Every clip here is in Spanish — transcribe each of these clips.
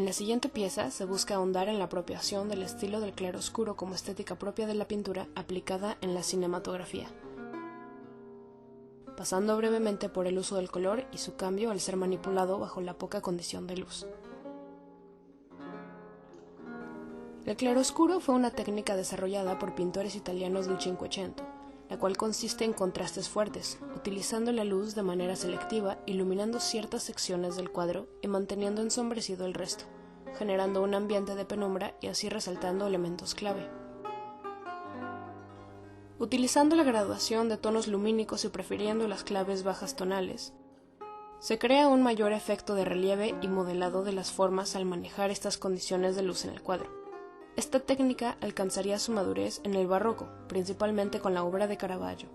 la siguiente pieza se busca ahondar en la apropiación del estilo del claroscuro como estética propia de la pintura aplicada en la cinematografía, pasando brevemente por el uso del color y su cambio al ser manipulado bajo la poca condición de luz. El claroscuro fue una técnica desarrollada por pintores italianos del Cinquecento, la cual consiste en contrastes fuertes, utilizando la luz de manera selectiva, iluminando ciertas secciones del cuadro y manteniendo ensombrecido el resto, generando un ambiente de penumbra y así resaltando elementos clave. Utilizando la graduación de tonos lumínicos y prefiriendo las claves bajas tonales, se crea un mayor efecto de relieve y modelado de las formas al manejar estas condiciones de luz en el cuadro. Esta técnica alcanzaría su madurez en el barroco, principalmente con la obra de Caravaggio,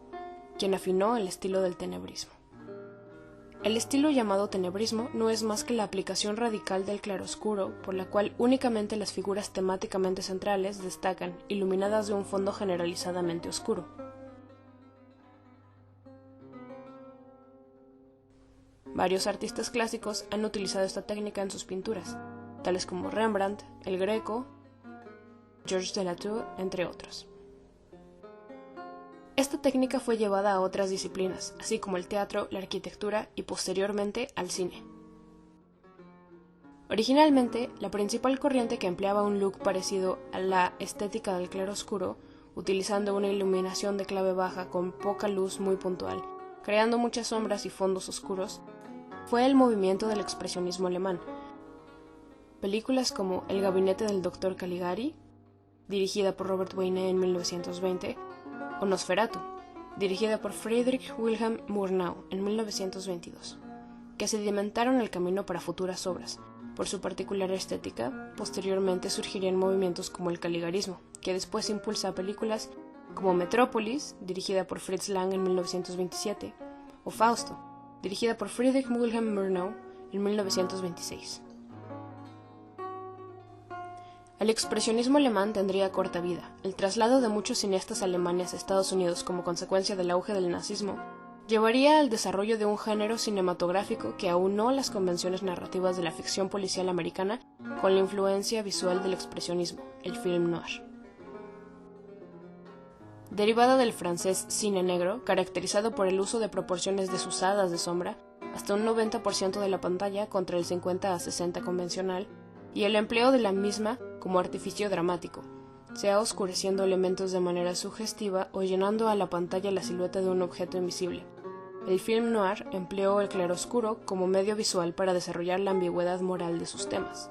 quien afinó el estilo del tenebrismo. El estilo llamado tenebrismo no es más que la aplicación radical del claroscuro, por la cual únicamente las figuras temáticamente centrales destacan, iluminadas de un fondo generalizadamente oscuro. Varios artistas clásicos han utilizado esta técnica en sus pinturas, tales como Rembrandt, El Greco, Georges de Latour, entre otros. Esta técnica fue llevada a otras disciplinas, así como el teatro, la arquitectura y posteriormente al cine. Originalmente, la principal corriente que empleaba un look parecido a la estética del claroscuro, utilizando una iluminación de clave baja con poca luz muy puntual, creando muchas sombras y fondos oscuros, fue el movimiento del expresionismo alemán. Películas como El gabinete del Dr. Caligari, dirigida por Robert Weyne en 1920, o Nosferatu, dirigida por Friedrich Wilhelm Murnau en 1922, que sedimentaron el camino para futuras obras. Por su particular estética, posteriormente surgirían movimientos como el caligarismo, que después impulsa a películas como Metrópolis, dirigida por Fritz Lang en 1927, o Fausto, dirigida por Friedrich Wilhelm Murnau en 1926. El expresionismo alemán tendría corta vida. El traslado de muchos cineastas alemanes a Estados Unidos como consecuencia del auge del nazismo llevaría al desarrollo de un género cinematográfico que aunó las convenciones narrativas de la ficción policial americana con la influencia visual del expresionismo, el film noir. Derivada del francés cine negro, caracterizado por el uso de proporciones desusadas de sombra, hasta un 90% de la pantalla contra el 50 a 60 convencional, y el empleo de la misma como artificio dramático, sea oscureciendo elementos de manera sugestiva o llenando a la pantalla la silueta de un objeto invisible. El film noir empleó el claroscuro como medio visual para desarrollar la ambigüedad moral de sus temas.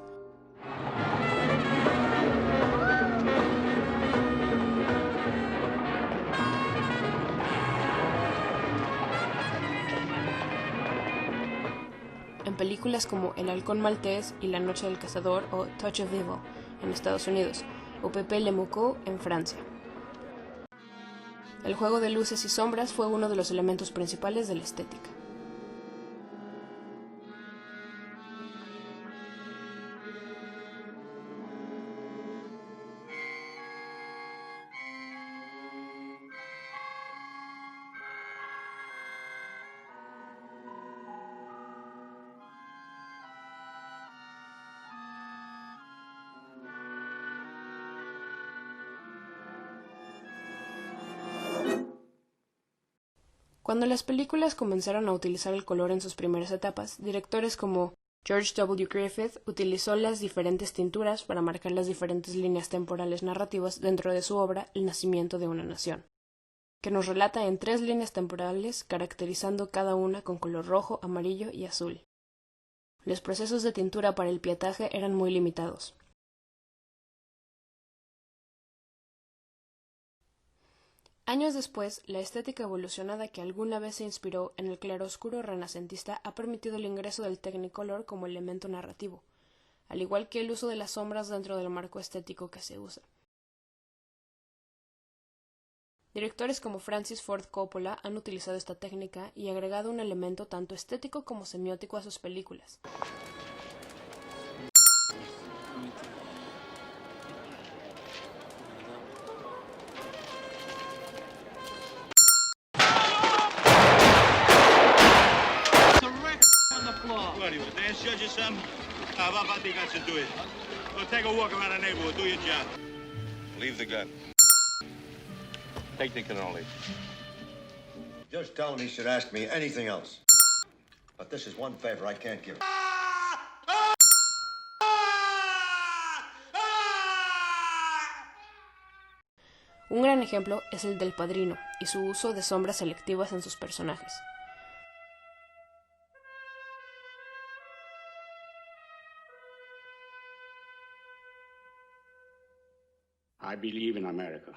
En películas como El halcón maltés y La noche del cazador o Touch of Evil en Estados Unidos o Pepe Le Moucou en Francia. El juego de luces y sombras fue uno de los elementos principales de la estética. Cuando las películas comenzaron a utilizar el color en sus primeras etapas, directores como George W. Griffith utilizó las diferentes tinturas para marcar las diferentes líneas temporales narrativas dentro de su obra El nacimiento de una nación, que nos relata en 3 líneas temporales, caracterizando cada una con color rojo, amarillo y azul. Los procesos de tintura para el pietaje eran muy limitados. Años después, la estética evolucionada que alguna vez se inspiró en el claroscuro renacentista ha permitido el ingreso del Technicolor como elemento narrativo, al igual que el uso de las sombras dentro del marco estético que se usa. Directores como Francis Ford Coppola han utilizado esta técnica y agregado un elemento tanto estético como semiótico a sus películas. What do you want, dance judges some? What have you got to do it? Well, take a walk around the neighborhood, do your job. Leave the gun. Technical only. Just tell him he should ask me anything else. But this is one favor I can't give him. Un gran ejemplo es el del Padrino y su uso de sombras selectivas en sus personajes. I believe in America.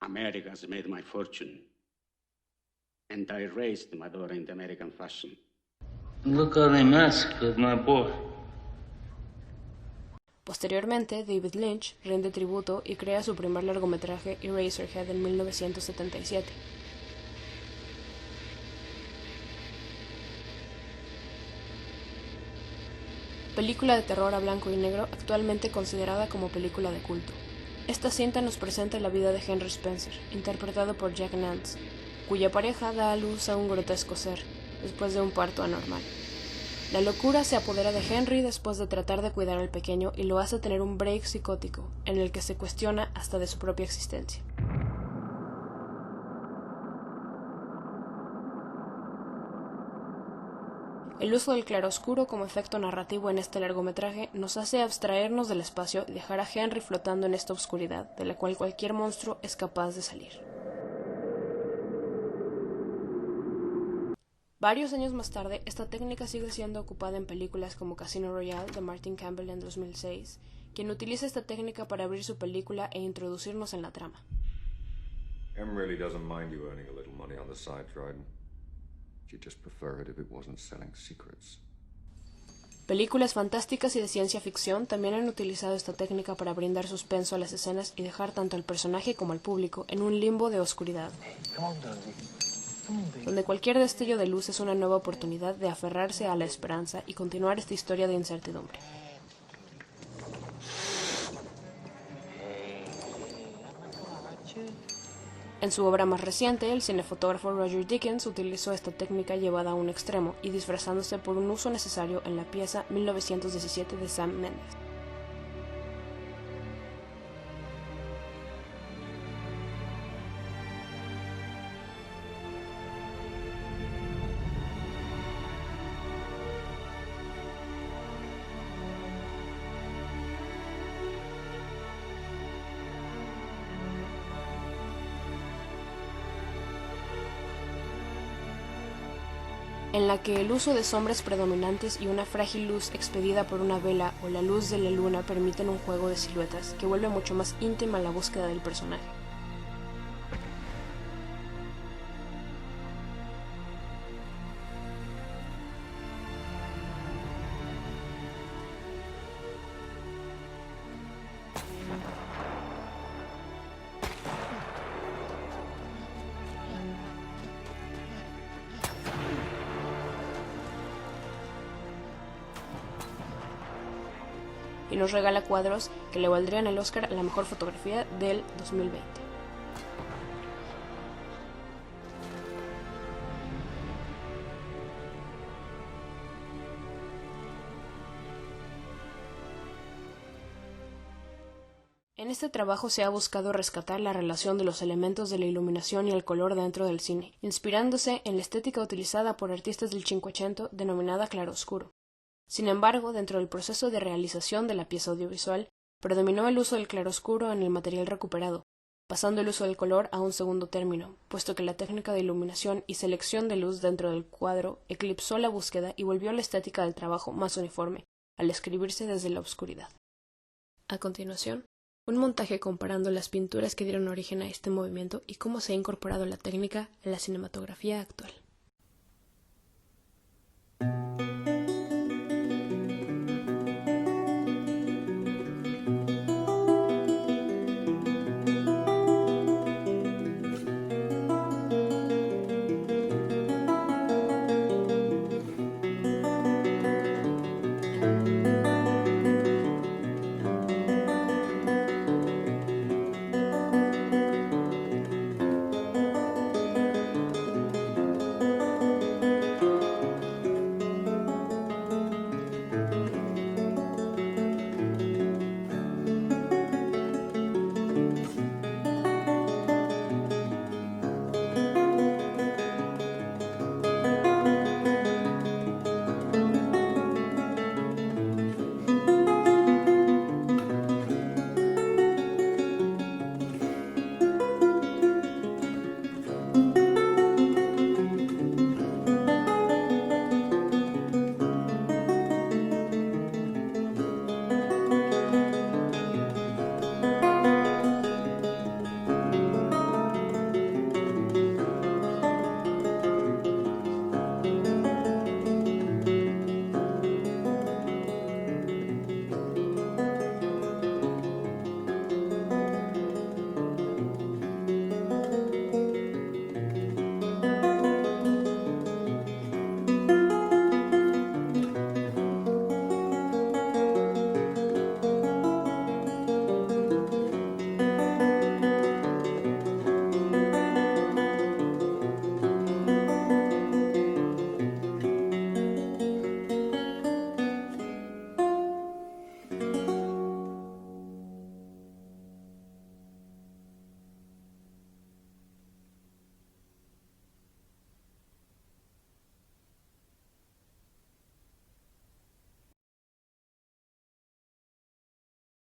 America has made my fortune. And I raised my daughter in the American fashion. Look how they massacred my boy. Posteriormente, David Lynch rinde tributo y crea su primer largometraje Eraserhead en 1977. Película de terror a blanco y negro actualmente considerada como película de culto. Esta cinta nos presenta la vida de Henry Spencer, interpretado por Jack Nance, cuya pareja da a luz a un grotesco ser, después de un parto anormal. La locura se apodera de Henry después de tratar de cuidar al pequeño y lo hace tener un break psicótico, en el que se cuestiona hasta de su propia existencia. El uso del claroscuro como efecto narrativo en este largometraje nos hace abstraernos del espacio y dejar a Henry flotando en esta oscuridad, de la cual cualquier monstruo es capaz de salir. Varios años más tarde, esta técnica sigue siendo ocupada en películas como Casino Royale de Martin Campbell en 2006, quien utiliza esta técnica para abrir su película e introducirnos en la trama. Em really doesn't mind you earning a little money on the side, Dryden. She'd just prefer it if it wasn't selling secrets. Películas fantásticas y de ciencia ficción también han utilizado esta técnica para brindar suspenso a las escenas y dejar tanto al personaje como al público en un limbo de oscuridad, donde cualquier destello de luz es una nueva oportunidad de aferrarse a la esperanza y continuar esta historia de incertidumbre. En su obra más reciente, el cinefotógrafo Roger Deakins utilizó esta técnica llevada a un extremo y disfrazándose por un uso necesario en la pieza 1917 de Sam Mendes. En la que el uso de sombras predominantes y una frágil luz expedida por una vela o la luz de la luna permiten un juego de siluetas que vuelve mucho más íntima la búsqueda del personaje. Y nos regala cuadros que le valdrían el Oscar a la mejor fotografía del 2020. En este trabajo se ha buscado rescatar la relación de los elementos de la iluminación y el color dentro del cine, inspirándose en la estética utilizada por artistas del Cinquecento denominada claroscuro. Sin embargo, dentro del proceso de realización de la pieza audiovisual, predominó el uso del claroscuro en el material recuperado, pasando el uso del color a un segundo término, puesto que la técnica de iluminación y selección de luz dentro del cuadro eclipsó la búsqueda y volvió la estética del trabajo más uniforme, al escribirse desde la oscuridad. A continuación, un montaje comparando las pinturas que dieron origen a este movimiento y cómo se ha incorporado la técnica a la cinematografía actual.